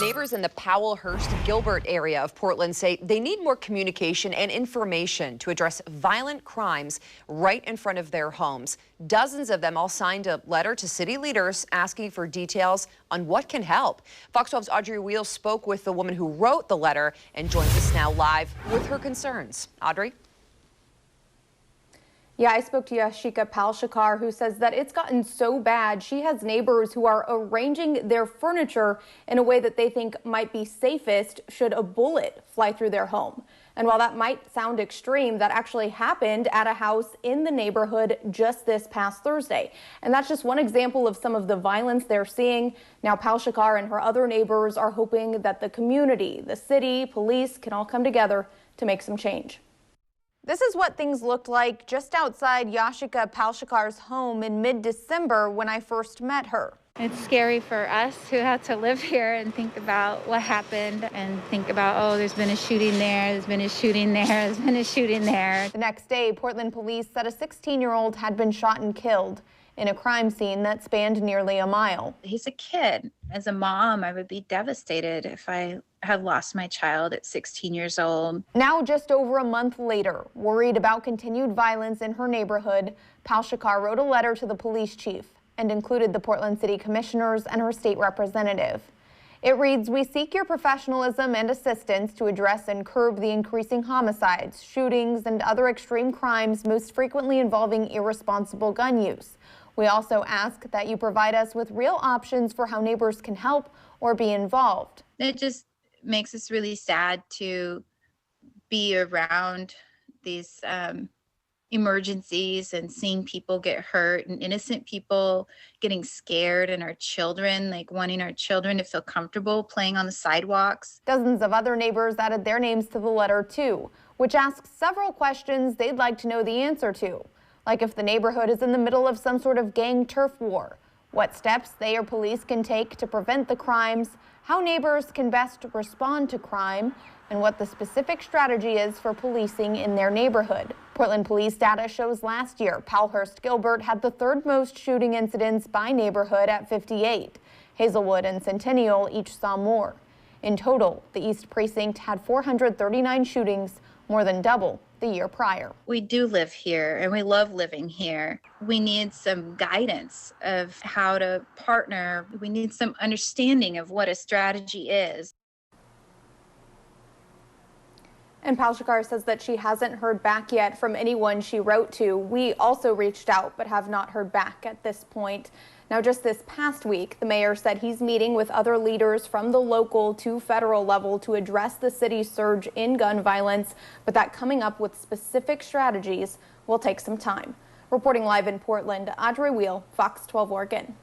Neighbors in the Powellhurst-Gilbert area of Portland say they need more communication and information to address violent crimes right in front of their homes. Dozens of them all signed a letter to city leaders asking for details on what can help. Fox 12's Audrey Wheel spoke with the woman who wrote the letter and joins us now live with her concerns. Audrey? Yeah, I spoke to Yashika Palshikar, who says that it's gotten so bad. She has neighbors who are arranging their furniture in a way that they think might be safest should a bullet fly through their home. And while that might sound extreme, that actually happened at a house in the neighborhood just this past Thursday. And that's just one example of some of the violence they're seeing. Now, Palshikar and her other neighbors are hoping that the community, the city, police can all come together to make some change. This is what things looked like just outside Yashika Palshikar's home in mid-December when I first met her. It's scary for us who have to live here and think about what happened and think about, oh, there's been a shooting there, there's been a shooting there, there's been a shooting there. The next day, Portland police said a 16-year-old had been shot and killed in a crime scene that spanned nearly a mile. He's a kid. As a mom, I would be devastated if I had lost my child at 16 years old. Now, just over a month later, worried about continued violence in her neighborhood, Palshikar wrote a letter to the police chief and included the Portland City Commissioners and her state representative. It reads, "We seek your professionalism and assistance to address and curb the increasing homicides, shootings, and other extreme crimes, most frequently involving irresponsible gun use. We also ask that you provide us with real options for how neighbors can help or be involved." It just makes us really sad to be around these emergencies and seeing people get hurt and innocent people getting scared, and our children, like wanting our children to feel comfortable playing on the sidewalks. Dozens of other neighbors added their names to the letter too, which asks several questions they'd like to know the answer to. Like if the neighborhood is in the middle of some sort of gang turf war, what steps they or police can take to prevent the crimes, how neighbors can best respond to crime, and what the specific strategy is for policing in their neighborhood. Portland police data shows last year, Powellhurst-Gilbert had the third most shooting incidents by neighborhood at 58. Hazelwood and Centennial each saw more. In total, the East Precinct had 439 shootings, more than double the year prior. We do live here and we love living here. We need some guidance of how to partner. We need some understanding of what a strategy is. And Palshikar says that she hasn't heard back yet from anyone she wrote to. We also reached out but have not heard back at this point. Now, just this past week, the mayor said he's meeting with other leaders from the local to federal level to address the city's surge in gun violence, but that coming up with specific strategies will take some time. Reporting live in Portland, Audrey Wheel, Fox 12 Oregon.